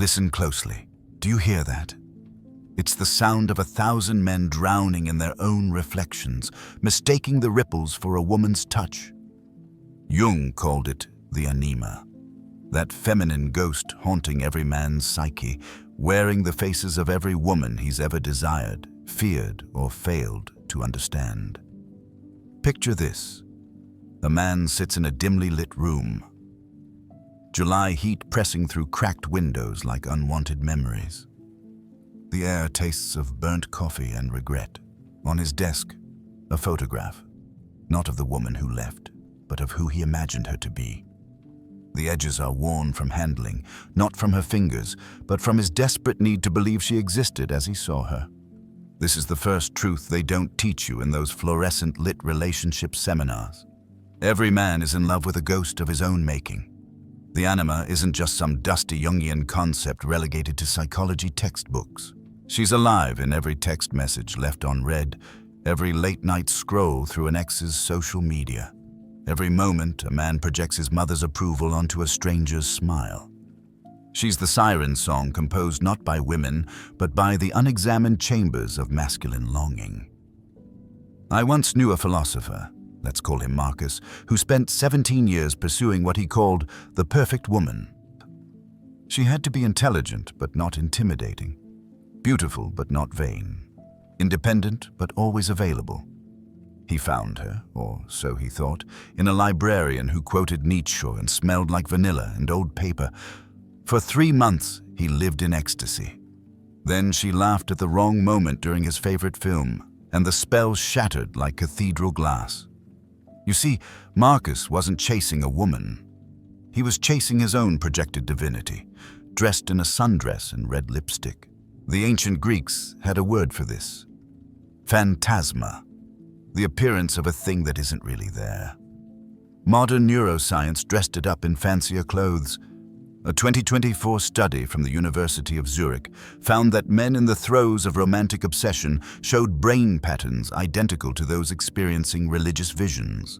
Listen closely. Do you hear that? It's the sound of 1,000 men drowning in their own reflections, mistaking the ripples for a woman's touch. Jung called it the Anima, that feminine ghost haunting every man's psyche, wearing the faces of every woman he's ever desired, feared, or failed to understand. Picture this. A man sits in a dimly lit room. July heat pressing through cracked windows like unwanted memories. The air tastes of burnt coffee and regret. On his desk, a photograph, not of the woman who left, but of who he imagined her to be. The edges are worn from handling, not from her fingers, but from his desperate need to believe she existed as he saw her. This is the first truth they don't teach you in those fluorescent lit relationship seminars. Every man is in love with a ghost of his own making. The Anima isn't just some dusty Jungian concept relegated to psychology textbooks. She's alive in every text message left unread, every late-night scroll through an ex's social media. Every moment, a man projects his mother's approval onto a stranger's smile. She's the siren song composed not by women, but by the unexamined chambers of masculine longing. I once knew a philosopher, let's call him Marcus, who spent 17 years pursuing what he called the perfect woman. She had to be intelligent but not intimidating, beautiful but not vain, independent but always available. He found her, or so he thought, in a librarian who quoted Nietzsche and smelled like vanilla and old paper. For 3 months, he lived in ecstasy. Then she laughed at the wrong moment during his favorite film, and the spell shattered like cathedral glass. You see, Marcus wasn't chasing a woman. He was chasing his own projected divinity, dressed in a sundress and red lipstick. The ancient Greeks had a word for this: phantasma, the appearance of a thing that isn't really there. Modern neuroscience dressed it up in fancier clothes. A 2024 study from the University of Zurich found that men in the throes of romantic obsession showed brain patterns identical to those experiencing religious visions.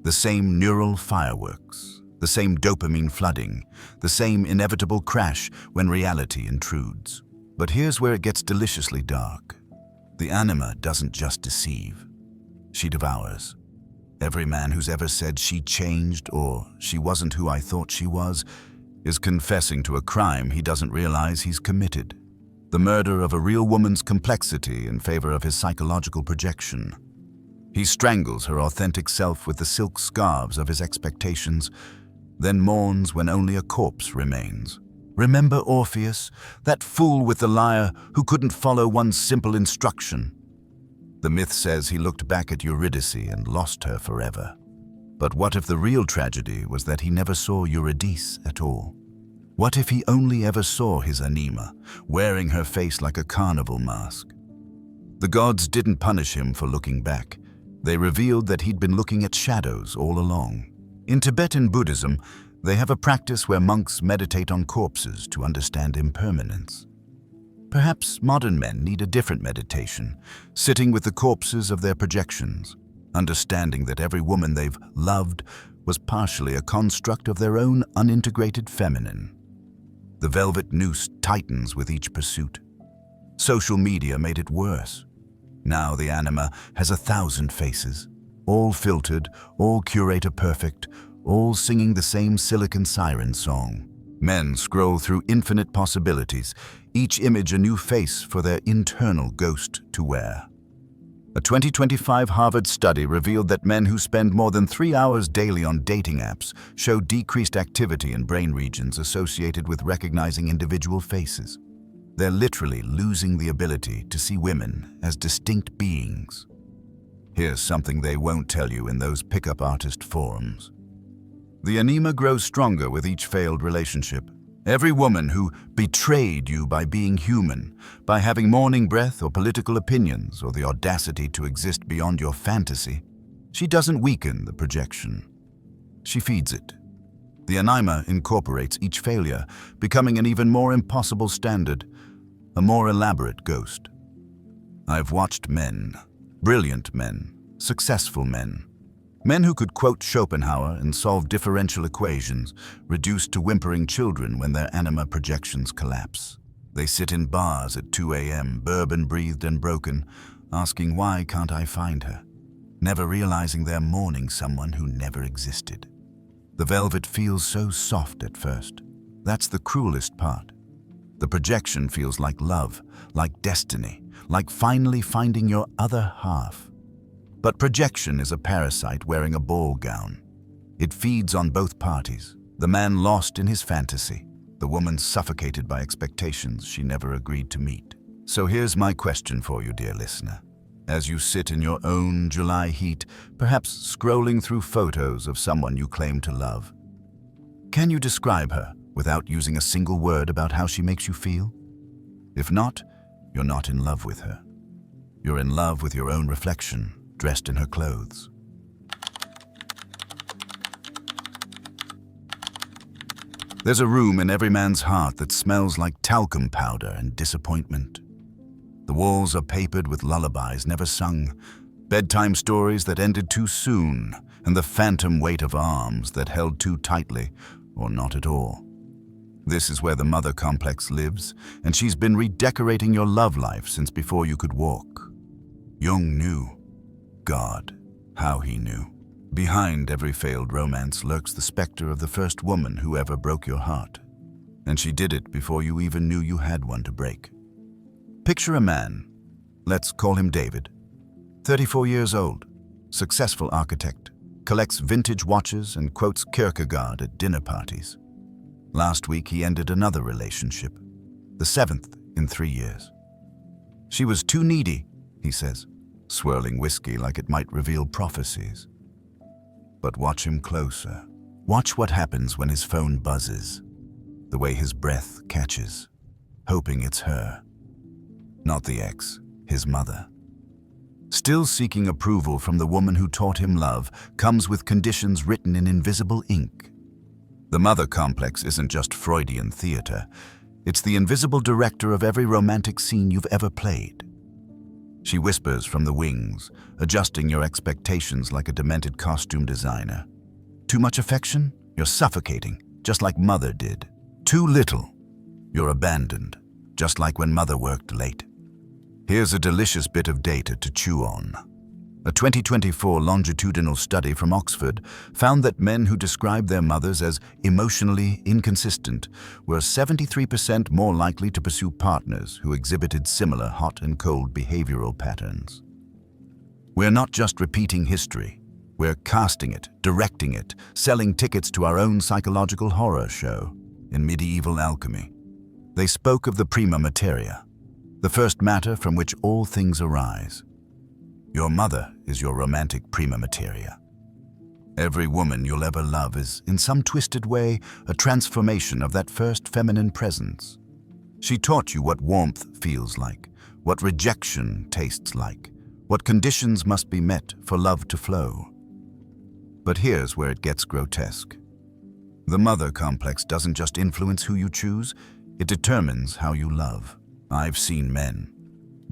The same neural fireworks, the same dopamine flooding, the same inevitable crash when reality intrudes. But here's where it gets deliciously dark. The Anima doesn't just deceive. She devours. Every man who's ever said she changed or she wasn't who I thought she was is confessing to a crime he doesn't realize he's committed. The murder of a real woman's complexity in favor of his psychological projection. He strangles her authentic self with the silk scarves of his expectations, then mourns when only a corpse remains. Remember Orpheus, that fool with the lyre who couldn't follow one simple instruction? The myth says he looked back at Eurydice and lost her forever. But what if the real tragedy was that he never saw Eurydice at all? What if he only ever saw his Anima, wearing her face like a carnival mask? The gods didn't punish him for looking back. They revealed that he'd been looking at shadows all along. In Tibetan Buddhism, they have a practice where monks meditate on corpses to understand impermanence. Perhaps modern men need a different meditation, sitting with the corpses of their projections, understanding that every woman they've loved was partially a construct of their own unintegrated feminine. The velvet noose tightens with each pursuit. Social media made it worse. Now the Anima has 1,000 faces, all filtered, all curator perfect, all singing the same silicon siren song. Men scroll through infinite possibilities, each image a new face for their internal ghost to wear. A 2025 Harvard study revealed that men who spend more than 3 hours daily on dating apps show decreased activity in brain regions associated with recognizing individual faces. They're literally losing the ability to see women as distinct beings. Here's something they won't tell you in those pickup artist forums. The Anima grows stronger with each failed relationship. Every woman who betrayed you by being human, by having morning breath or political opinions or the audacity to exist beyond your fantasy, she doesn't weaken the projection. She feeds it. The Anima incorporates each failure, becoming an even more impossible standard, a more elaborate ghost. I've watched men, brilliant men, successful men, Men who could quote Schopenhauer and solve differential equations, reduced to whimpering children when their anima projections collapse. They sit in bars at 2 a.m., bourbon-breathed and broken, asking why can't I find her, never realizing they're mourning someone who never existed. The velvet feels so soft at first. That's the cruelest part. The projection feels like love, like destiny, like finally finding your other half. But projection is a parasite wearing a ball gown. It feeds on both parties, the man lost in his fantasy, the woman suffocated by expectations she never agreed to meet. So here's my question for you, dear listener. As you sit in your own July heat, perhaps scrolling through photos of someone you claim to love, can you describe her without using a single word about how she makes you feel? If not, you're not in love with her. You're in love with your own reflection, dressed in her clothes. There's a room in every man's heart that smells like talcum powder and disappointment. The walls are papered with lullabies never sung, bedtime stories that ended too soon, and the phantom weight of arms that held too tightly or not at all. This is where the mother complex lives, and she's been redecorating your love life since before you could walk. Jung knew. God, how he knew. Behind every failed romance lurks the specter of the first woman who ever broke your heart. And she did it before you even knew you had one to break. Picture a man, let's call him David, 34 years old, successful architect, collects vintage watches and quotes Kierkegaard at dinner parties. Last week he ended another relationship, the 7th in 3 years. She was too needy, he says, swirling whiskey like it might reveal prophecies. But watch him closer. Watch what happens when his phone buzzes, the way his breath catches, hoping it's her. Not the ex, his mother. Still seeking approval from the woman who taught him love comes with conditions written in invisible ink. The mother complex isn't just Freudian theater. It's the invisible director of every romantic scene you've ever played. She whispers from the wings, adjusting your expectations like a demented costume designer. Too much affection? You're suffocating, just like mother did. Too little? You're abandoned, just like when mother worked late. Here's a delicious bit of data to chew on. A 2024 longitudinal study from Oxford found that men who described their mothers as emotionally inconsistent were 73% more likely to pursue partners who exhibited similar hot and cold behavioral patterns. We're not just repeating history. We're casting it, directing it, selling tickets to our own psychological horror show. In medieval alchemy, they spoke of the prima materia, the first matter from which all things arise. Your mother is your romantic prima materia. Every woman you'll ever love is, in some twisted way, a transformation of that first feminine presence. She taught you what warmth feels like, what rejection tastes like, what conditions must be met for love to flow. But here's where it gets grotesque. The mother complex doesn't just influence who you choose, it determines how you love. I've seen men,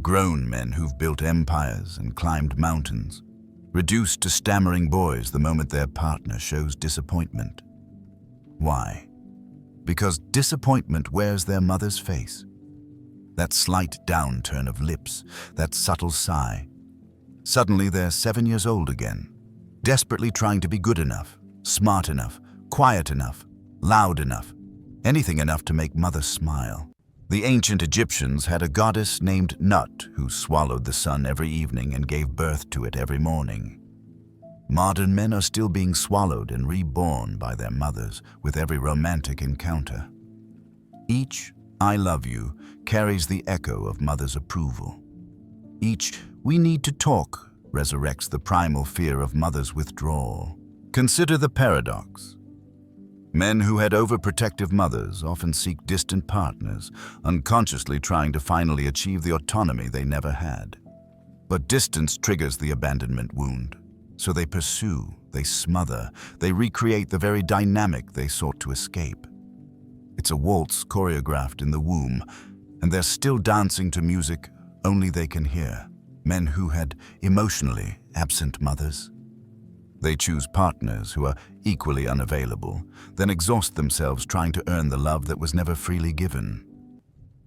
grown men who've built empires and climbed mountains, reduced to stammering boys the moment their partner shows disappointment. Why? Because disappointment wears their mother's face. That slight downturn of lips, that subtle sigh. Suddenly they're 7 years old again, desperately trying to be good enough, smart enough, quiet enough, loud enough, anything enough to make mother smile. The ancient Egyptians had a goddess named Nut who swallowed the sun every evening and gave birth to it every morning. Modern men are still being swallowed and reborn by their mothers with every romantic encounter. Each "I love you" carries the echo of mother's approval. Each "we need to talk" resurrects the primal fear of mother's withdrawal. Consider the paradox. Men who had overprotective mothers often seek distant partners, unconsciously trying to finally achieve the autonomy they never had. But distance triggers the abandonment wound, so they pursue, they smother, they recreate the very dynamic they sought to escape. It's a waltz choreographed in the womb, and they're still dancing to music only they can hear. Men who had emotionally absent mothers. They choose partners who are equally unavailable, then exhaust themselves trying to earn the love that was never freely given.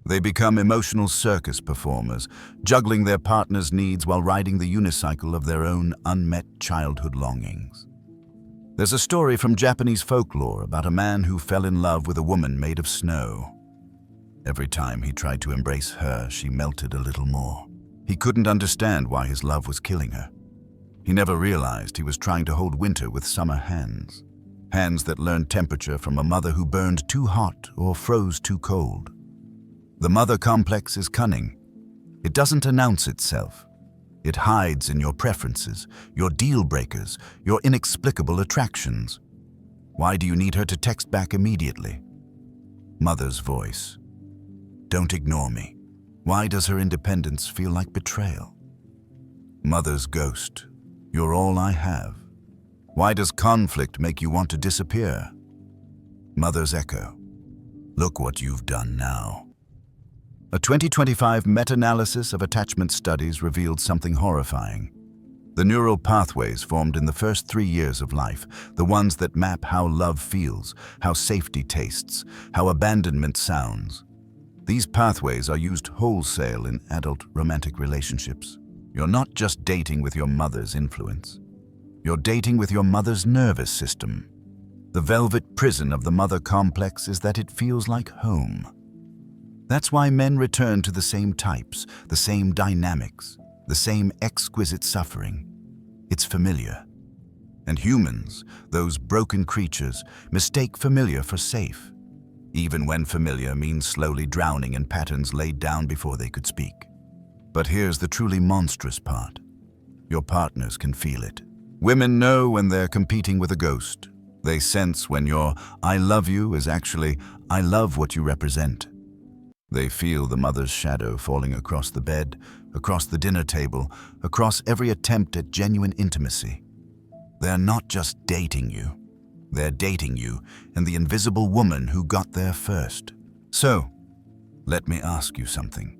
They become emotional circus performers, juggling their partner's needs while riding the unicycle of their own unmet childhood longings. There's a story from Japanese folklore about a man who fell in love with a woman made of snow. Every time he tried to embrace her, she melted a little more. He couldn't understand why his love was killing her. He never realized he was trying to hold winter with summer hands. Hands that learned temperature from a mother who burned too hot or froze too cold. The mother complex is cunning. It doesn't announce itself. It hides in your preferences, your deal breakers, your inexplicable attractions. Why do you need her to text back immediately? Mother's voice. Don't ignore me. Why does her independence feel like betrayal? Mother's ghost. You're all I have. Why does conflict make you want to disappear? Mother's echo. Look what you've done now. A 2025 meta-analysis of attachment studies revealed something horrifying. The neural pathways formed in the first 3 years of life, the ones that map how love feels, how safety tastes, how abandonment sounds. These pathways are used wholesale in adult romantic relationships. You're not just dating with your mother's influence. You're dating with your mother's nervous system. The velvet prison of the mother complex is that it feels like home. That's why men return to the same types, the same dynamics, the same exquisite suffering. It's familiar. And humans, those broken creatures, mistake familiar for safe, even when familiar means slowly drowning in patterns laid down before they could speak. But here's the truly monstrous part. Your partners can feel it. Women know when they're competing with a ghost. They sense when your "I love you" is actually "I love what you represent." They feel the mother's shadow falling across the bed, across the dinner table, across every attempt at genuine intimacy. They're not just dating you. They're dating you and the invisible woman who got there first. So, let me ask you something.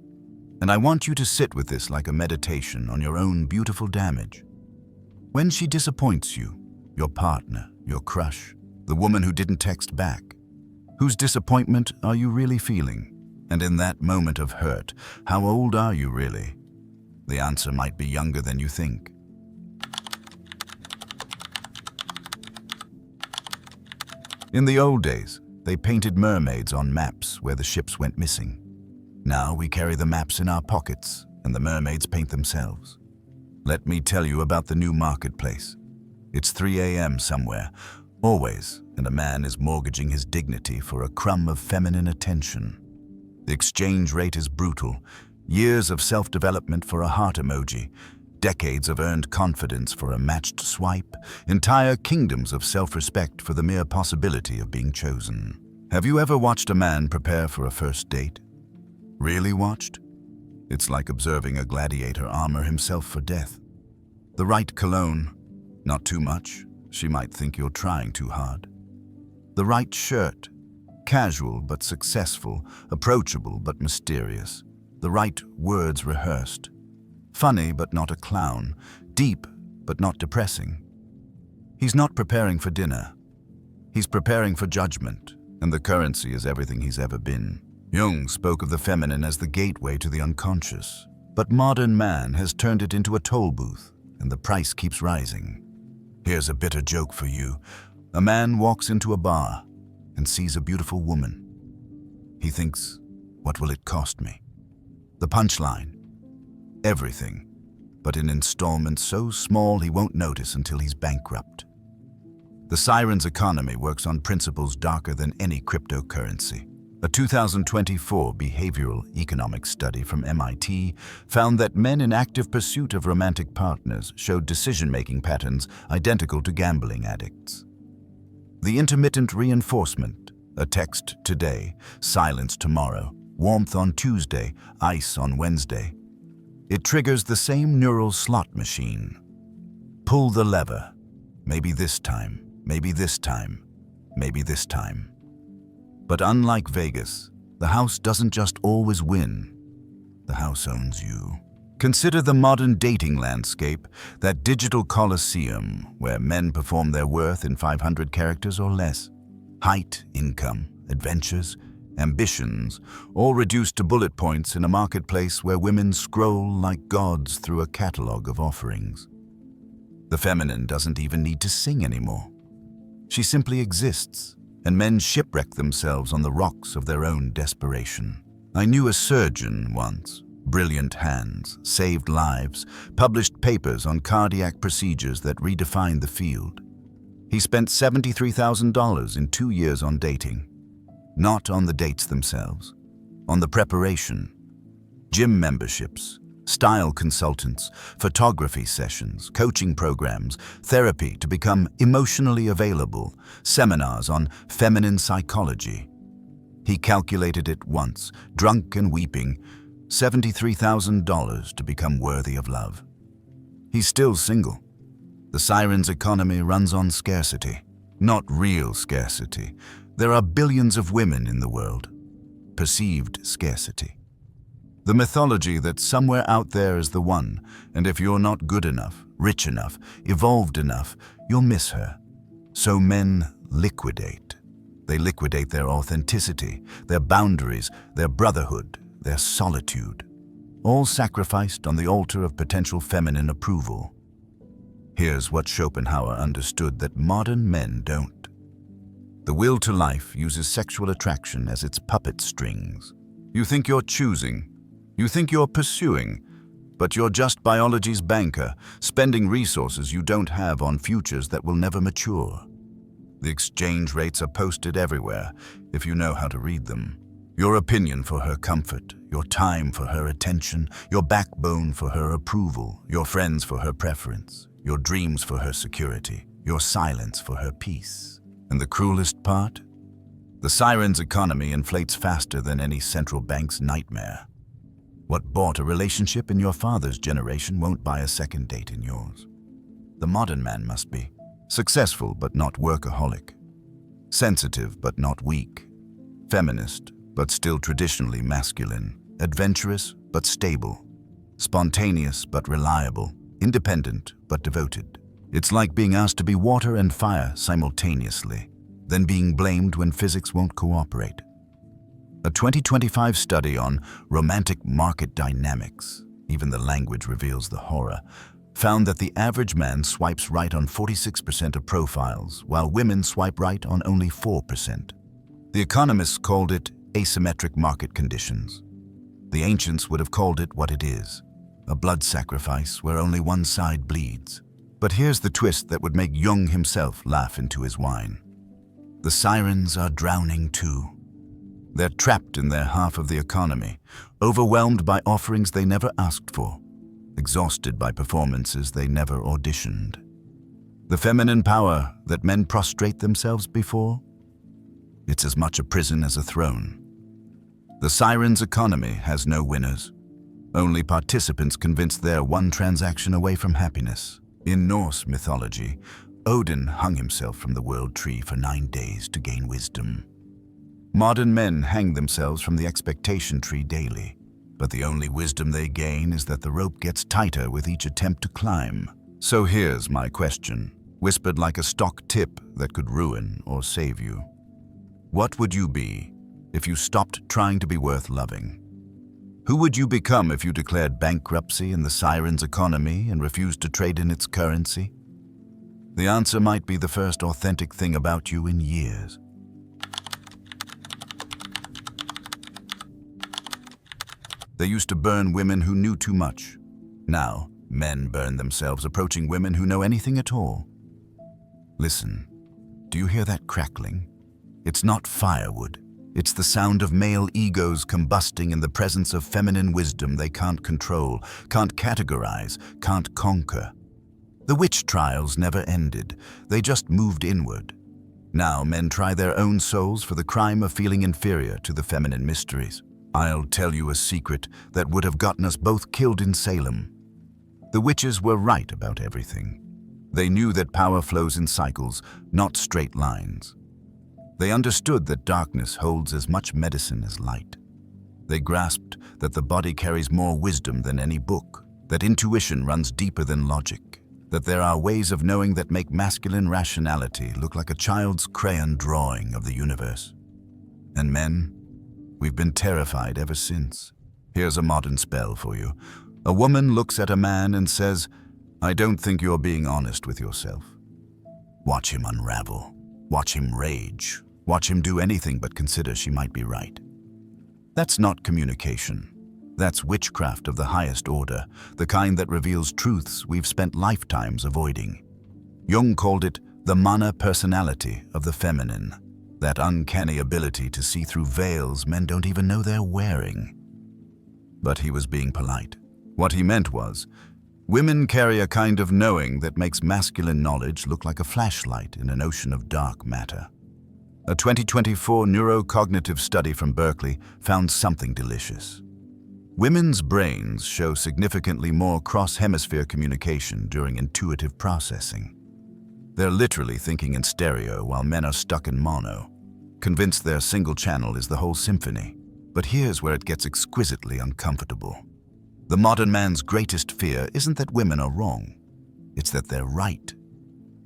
And I want you to sit with this like a meditation on your own beautiful damage. When she disappoints you, your partner, your crush, the woman who didn't text back, whose disappointment are you really feeling? And in that moment of hurt, how old are you really? The answer might be younger than you think. In the old days, they painted mermaids on maps where the ships went missing. Now we carry the maps in our pockets, and the mermaids paint themselves. Let me tell you about the new marketplace. It's 3 a.m. somewhere, always, and a man is mortgaging his dignity for a crumb of feminine attention. The exchange rate is brutal. Years of self-development for a heart emoji, decades of earned confidence for a matched swipe, entire kingdoms of self-respect for the mere possibility of being chosen. Have you ever watched a man prepare for a first date? Really watched? It's like observing a gladiator armor himself for death. The right cologne, not too much, she might think you're trying too hard. The right shirt, casual but successful, approachable but mysterious. The right words rehearsed. Funny but not a clown, deep but not depressing. He's not preparing for dinner. He's preparing for judgment, and the currency is everything he's ever been. Jung spoke of the feminine as the gateway to the unconscious, but modern man has turned it into a toll booth, and the price keeps rising. Here's a bitter joke for you. A man walks into a bar and sees a beautiful woman. He thinks, what will it cost me? The punchline, everything, but in installments so small he won't notice until he's bankrupt. The siren's economy works on principles darker than any cryptocurrency. A 2024 behavioral economics study from MIT found that men in active pursuit of romantic partners showed decision-making patterns identical to gambling addicts. The intermittent reinforcement, a text today, silence tomorrow, warmth on Tuesday, ice on Wednesday. It triggers the same neural slot machine. Pull the lever. Maybe this time, maybe this time, maybe this time. But unlike Vegas, the house doesn't just always win. The house owns you. Consider the modern dating landscape, that digital coliseum where men perform their worth in 500 characters or less. Height, income, adventures, ambitions, all reduced to bullet points in a marketplace where women scroll like gods through a catalogue of offerings. The feminine doesn't even need to sing anymore. She simply exists, and men shipwreck themselves on the rocks of their own desperation. I knew a surgeon once. Brilliant hands, saved lives, published papers on cardiac procedures that redefined the field. He spent $73,000 in 2 years on dating. Not on the dates themselves, on the preparation. Gym memberships, style consultants, photography sessions, coaching programs, therapy to become emotionally available, seminars on feminine psychology. He calculated it once, drunk and weeping, $73,000 to become worthy of love. He's still single. The siren's economy runs on scarcity, not real scarcity. There are billions of women in the world. Perceived scarcity. The mythology that somewhere out there is the one, and if you're not good enough, rich enough, evolved enough, you'll miss her. So men liquidate. They liquidate their authenticity, their boundaries, their brotherhood, their solitude, all sacrificed on the altar of potential feminine approval. Here's what Schopenhauer understood that modern men don't. The will to life uses sexual attraction as its puppet strings. You think you're choosing, you think you're pursuing, but you're just biology's banker, spending resources you don't have on futures that will never mature. The exchange rates are posted everywhere, if you know how to read them. Your opinion for her comfort, your time for her attention, your backbone for her approval, your friends for her preference, your dreams for her security, your silence for her peace. And the cruelest part? The siren's economy inflates faster than any central bank's nightmare. What bought a relationship in your father's generation won't buy a second date in yours. The modern man must be successful but not workaholic, sensitive but not weak, feminist but still traditionally masculine, adventurous but stable, spontaneous but reliable, independent but devoted. It's like being asked to be water and fire simultaneously, then being blamed when physics won't cooperate. A 2025 study on romantic market dynamics, even the language reveals the horror, found that the average man swipes right on 46% of profiles, while women swipe right on only 4%. The economists called it asymmetric market conditions. The ancients would have called it what it is, a blood sacrifice where only one side bleeds. But here's the twist that would make Jung himself laugh into his wine. The sirens are drowning too. They're trapped in their half of the economy, overwhelmed by offerings they never asked for, exhausted by performances they never auditioned. The feminine power that men prostrate themselves before? It's as much a prison as a throne. The siren's economy has no winners. Only participants convinced they're one transaction away from happiness. In Norse mythology, Odin hung himself from the world tree for 9 days to gain wisdom. Modern men hang themselves from the expectation tree daily, but the only wisdom they gain is that the rope gets tighter with each attempt to climb. So here's my question, whispered like a stock tip that could ruin or save you. What would you be if you stopped trying to be worth loving? Who would you become if you declared bankruptcy in the siren's economy and refused to trade in its currency? The answer might be the first authentic thing about you in years. They used to burn women who knew too much. Now, men burn themselves approaching women who know anything at all. Listen, do you hear that crackling? It's not firewood. It's the sound of male egos combusting in the presence of feminine wisdom they can't control, can't categorize, can't conquer. The witch trials never ended. They just moved inward. Now men try their own souls for the crime of feeling inferior to the feminine mysteries. I'll tell you a secret that would have gotten us both killed in Salem. The witches were right about everything. They knew that power flows in cycles, not straight lines. They understood that darkness holds as much medicine as light. They grasped that the body carries more wisdom than any book, that intuition runs deeper than logic, that there are ways of knowing that make masculine rationality look like a child's crayon drawing of the universe. And men, we've been terrified ever since. Here's a modern spell for you. A woman looks at a man and says, "I don't think you're being honest with yourself." Watch him unravel. Watch him rage. Watch him do anything but consider she might be right. That's not communication. That's witchcraft of the highest order, the kind that reveals truths we've spent lifetimes avoiding. Jung called it the mana personality of the feminine, that uncanny ability to see through veils men don't even know they're wearing. But he was being polite. What he meant was, women carry a kind of knowing that makes masculine knowledge look like a flashlight in an ocean of dark matter. A 2024 neurocognitive study from Berkeley found something delicious. Women's brains show significantly more cross-hemisphere communication during intuitive processing. They're literally thinking in stereo while men are stuck in mono, convinced their single channel is the whole symphony. But here's where it gets exquisitely uncomfortable. The modern man's greatest fear isn't that women are wrong. It's that they're right.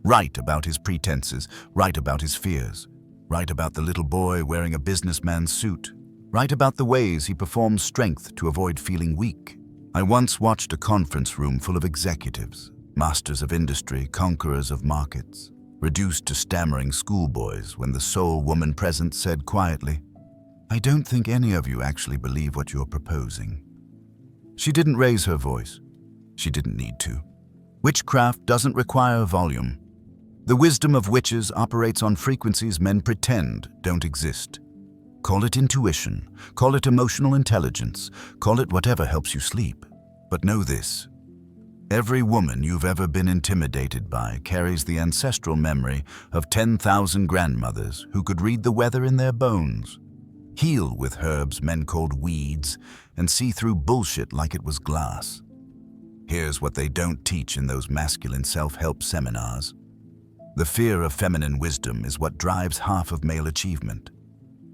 Right about his pretenses, right about his fears, right about the little boy wearing a businessman's suit, right about the ways he performs strength to avoid feeling weak. I once watched a conference room full of executives, masters of industry, conquerors of markets, reduced to stammering schoolboys when the sole woman present said quietly, "I don't think any of you actually believe what you're proposing." She didn't raise her voice. She didn't need to. Witchcraft doesn't require volume. The wisdom of witches operates on frequencies men pretend don't exist. Call it intuition, call it emotional intelligence, call it whatever helps you sleep. But know this: every woman you've ever been intimidated by carries the ancestral memory of 10,000 grandmothers who could read the weather in their bones, heal with herbs men called weeds, and see through bullshit like it was glass. Here's what they don't teach in those masculine self-help seminars. The fear of feminine wisdom is what drives half of male achievement.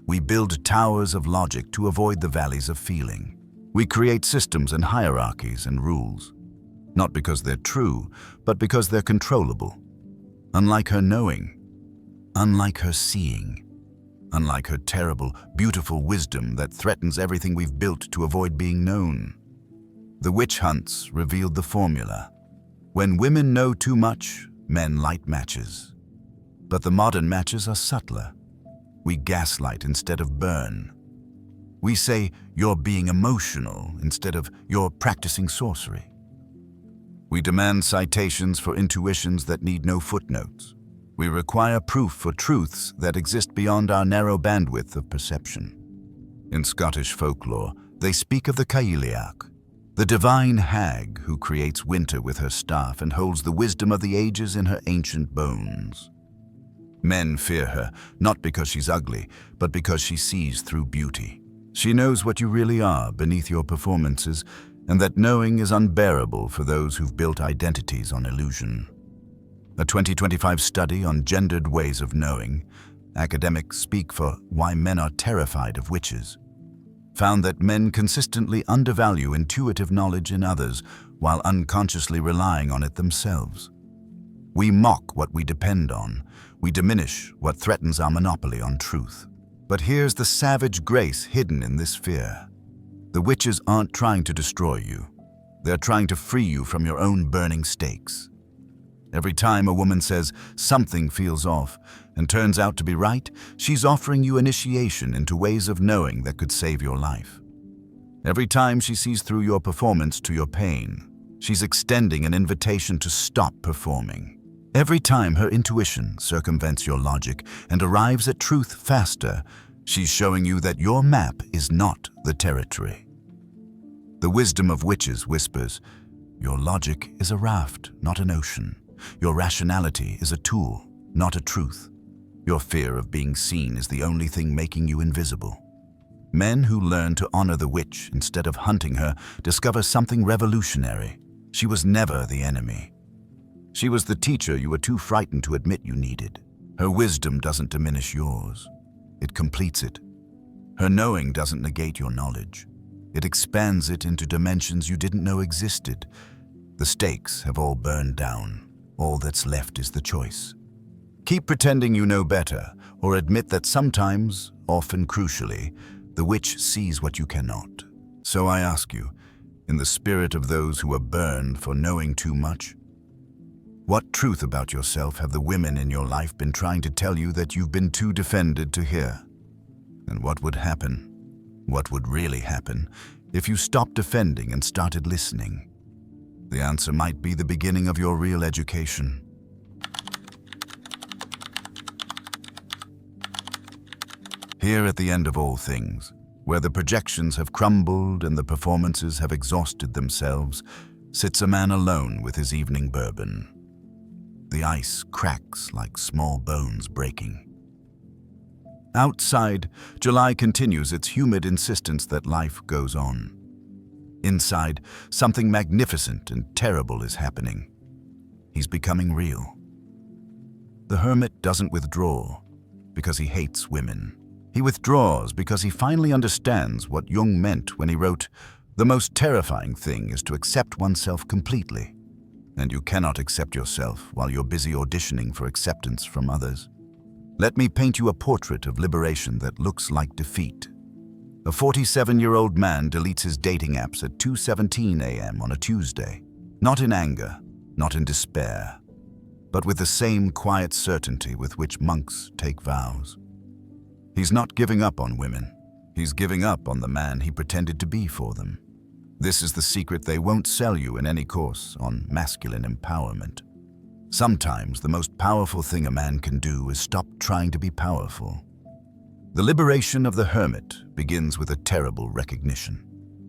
We build towers of logic to avoid the valleys of feeling. We create systems and hierarchies and rules, not because they're true, but because they're controllable. Unlike her knowing, unlike her seeing, unlike her terrible, beautiful wisdom that threatens everything we've built to avoid being known. The witch hunts revealed the formula. When women know too much, men light matches. But the modern matches are subtler. We gaslight instead of burn. We say, "You're being emotional," instead of "You're practicing sorcery." We demand citations for intuitions that need no footnotes. We require proof for truths that exist beyond our narrow bandwidth of perception. In Scottish folklore, they speak of the Cailleach, the divine hag who creates winter with her staff and holds the wisdom of the ages in her ancient bones. Men fear her, not because she's ugly, but because she sees through beauty. She knows what you really are beneath your performances, and that knowing is unbearable for those who've built identities on illusion. A 2025 study on gendered ways of knowing, academics speak for why men are terrified of witches, found that men consistently undervalue intuitive knowledge in others while unconsciously relying on it themselves. We mock what we depend on. We diminish what threatens our monopoly on truth. But here's the savage grace hidden in this fear. The witches aren't trying to destroy you. They're trying to free you from your own burning stakes. Every time a woman says something feels off and turns out to be right, she's offering you initiation into ways of knowing that could save your life. Every time she sees through your performance to your pain, she's extending an invitation to stop performing. Every time her intuition circumvents your logic and arrives at truth faster, she's showing you that your map is not the territory. The wisdom of witches whispers, your logic is a raft, not an ocean. Your rationality is a tool, not a truth. Your fear of being seen is the only thing making you invisible. Men who learn to honor the witch instead of hunting her discover something revolutionary. She was never the enemy. She was the teacher you were too frightened to admit you needed. Her wisdom doesn't diminish yours. It completes it. Her knowing doesn't negate your knowledge. It expands it into dimensions you didn't know existed. The stakes have all burned down. All that's left is the choice. Keep pretending you know better, or admit that sometimes, often crucially, the witch sees what you cannot. So I ask you, in the spirit of those who are burned for knowing too much, what truth about yourself have the women in your life been trying to tell you that you've been too defended to hear? And what would happen? What would really happen if you stopped defending and started listening? The answer might be the beginning of your real education. Here at the end of all things, where the projections have crumbled and the performances have exhausted themselves, sits a man alone with his evening bourbon. The ice cracks like small bones breaking. Outside, July continues its humid insistence that life goes on. Inside, something magnificent and terrible is happening. He's becoming real. The hermit doesn't withdraw because he hates women. He withdraws because he finally understands what Jung meant when he wrote, "The most terrifying thing is to accept oneself completely." And you cannot accept yourself while you're busy auditioning for acceptance from others. Let me paint you a portrait of liberation that looks like defeat. A 47-year-old man deletes his dating apps at 2:17 a.m. on a Tuesday, not in anger, not in despair, but with the same quiet certainty with which monks take vows. He's not giving up on women. He's giving up on the man he pretended to be for them. This is the secret they won't sell you in any course on masculine empowerment. Sometimes the most powerful thing a man can do is stop trying to be powerful. The liberation of the hermit begins with a terrible recognition.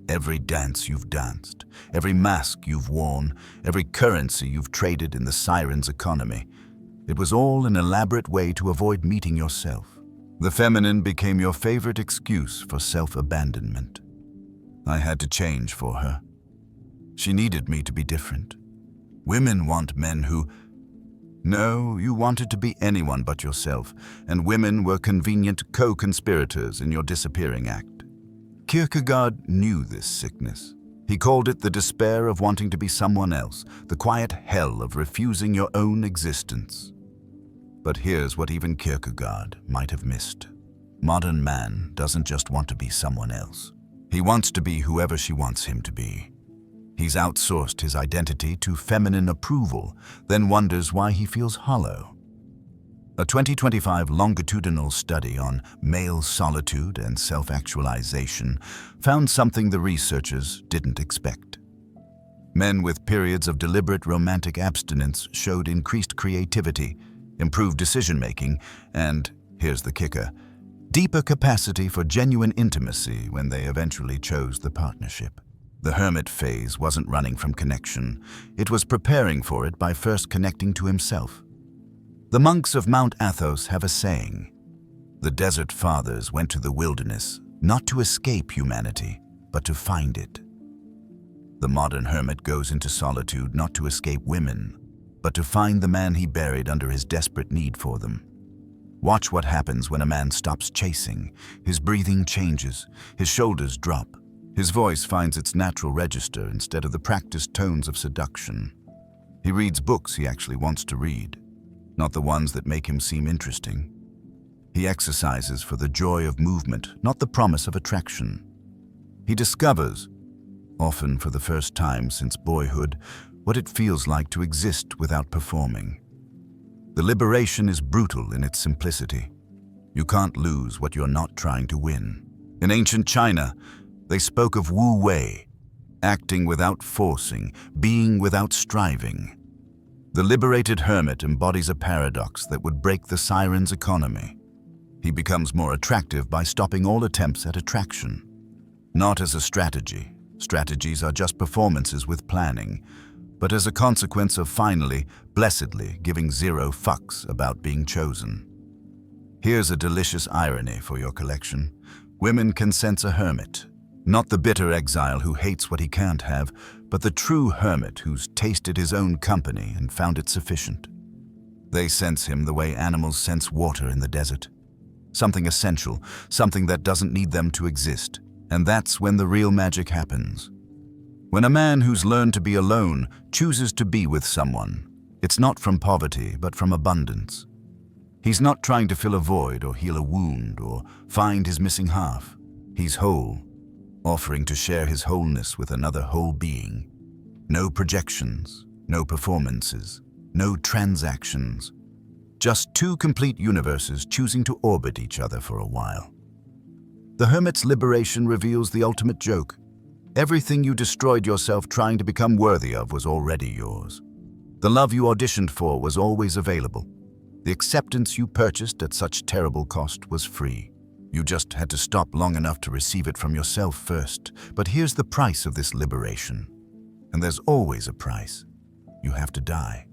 Every dance you've danced, every mask you've worn, every currency you've traded in the siren's economy, it was all an elaborate way to avoid meeting yourself. The feminine became your favorite excuse for self-abandonment. I had to change for her. She needed me to be different. Women want men who... No, you wanted to be anyone but yourself, and women were convenient co-conspirators in your disappearing act. Kierkegaard knew this sickness. He called it the despair of wanting to be someone else, the quiet hell of refusing your own existence. But here's what even Kierkegaard might have missed. Modern man doesn't just want to be someone else. He wants to be whoever she wants him to be. He's outsourced his identity to feminine approval, then wonders why he feels hollow. A 2025 longitudinal study on male solitude and self-actualization found something the researchers didn't expect. Men with periods of deliberate romantic abstinence showed increased creativity, improved decision-making, and, here's the kicker, deeper capacity for genuine intimacy when they eventually chose the partnership. The hermit phase wasn't running from connection. It was preparing for it by first connecting to himself. The monks of Mount Athos have a saying, "The desert fathers went to the wilderness not to escape humanity, but to find it." The modern hermit goes into solitude not to escape women, but to find the man he buried under his desperate need for them. Watch what happens when a man stops chasing. His breathing changes, his shoulders drop, his voice finds its natural register instead of the practiced tones of seduction. He reads books he actually wants to read, not the ones that make him seem interesting. He exercises for the joy of movement, not the promise of attraction. He discovers, often for the first time since boyhood, what it feels like to exist without performing. The liberation is brutal in its simplicity. You can't lose what you're not trying to win. In ancient China, they spoke of Wu Wei, acting without forcing, being without striving. The liberated hermit embodies a paradox that would break the siren's economy. He becomes more attractive by stopping all attempts at attraction. Not as a strategy. Strategies are just performances with planning, but as a consequence of finally, blessedly, giving zero fucks about being chosen. Here's a delicious irony for your collection. Women can sense a hermit. Not the bitter exile who hates what he can't have, but the true hermit who's tasted his own company and found it sufficient. They sense him the way animals sense water in the desert. Something essential, something that doesn't need them to exist, And that's when the real magic happens. When a man who's learned to be alone chooses to be with someone, it's not from poverty, but from abundance. He's not trying to fill a void or heal a wound or find his missing half. He's whole, offering to share his wholeness with another whole being. No projections, no performances, no transactions. Just two complete universes choosing to orbit each other for a while. The hermit's liberation reveals the ultimate joke. Everything you destroyed yourself trying to become worthy of was already yours. The love you auditioned for was always available. The acceptance you purchased at such terrible cost was free. You just had to stop long enough to receive it from yourself first. But here's the price of this liberation. And there's always a price. You have to die.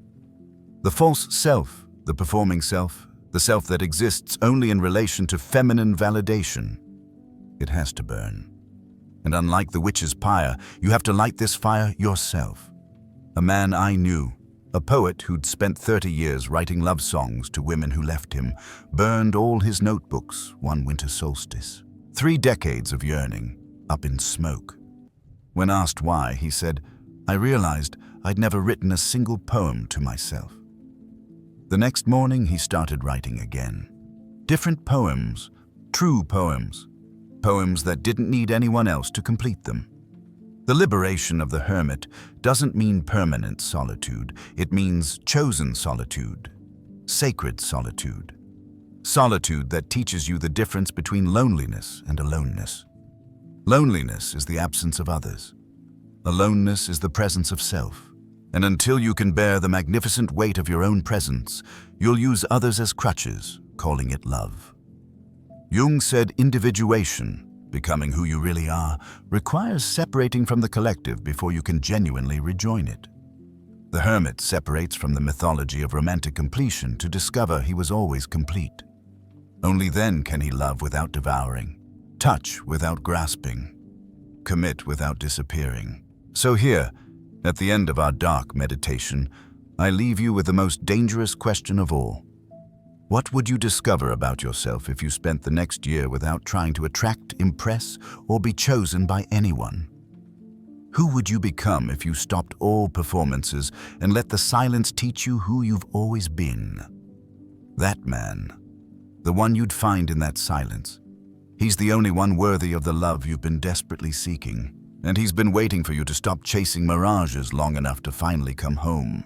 The false self, the performing self, the self that exists only in relation to feminine validation, it has to burn. And unlike the witch's pyre, you have to light this fire yourself. A man I knew, a poet who'd spent 30 years writing love songs to women who left him, burned all his notebooks one winter solstice. 3 decades of yearning, up in smoke. When asked why, he said, "I realized I'd never written a single poem to myself." The next morning, he started writing again. Different poems, true poems. Poems that didn't need anyone else to complete them. The liberation of the hermit doesn't mean permanent solitude. It means chosen solitude, sacred solitude. Solitude that teaches you the difference between loneliness and aloneness. Loneliness is the absence of others. Aloneness is the presence of self. And until you can bear the magnificent weight of your own presence, you'll use others as crutches, calling it love. Jung said individuation, becoming who you really are, requires separating from the collective before you can genuinely rejoin it. The hermit separates from the mythology of romantic completion to discover he was always complete. Only then can he love without devouring, touch without grasping, commit without disappearing. So here, at the end of our dark meditation, I leave you with the most dangerous question of all. What would you discover about yourself if you spent the next year without trying to attract, impress, or be chosen by anyone? Who would you become if you stopped all performances and let the silence teach you who you've always been? That man, the one you'd find in that silence. He's the only one worthy of the love you've been desperately seeking, and he's been waiting for you to stop chasing mirages long enough to finally come home.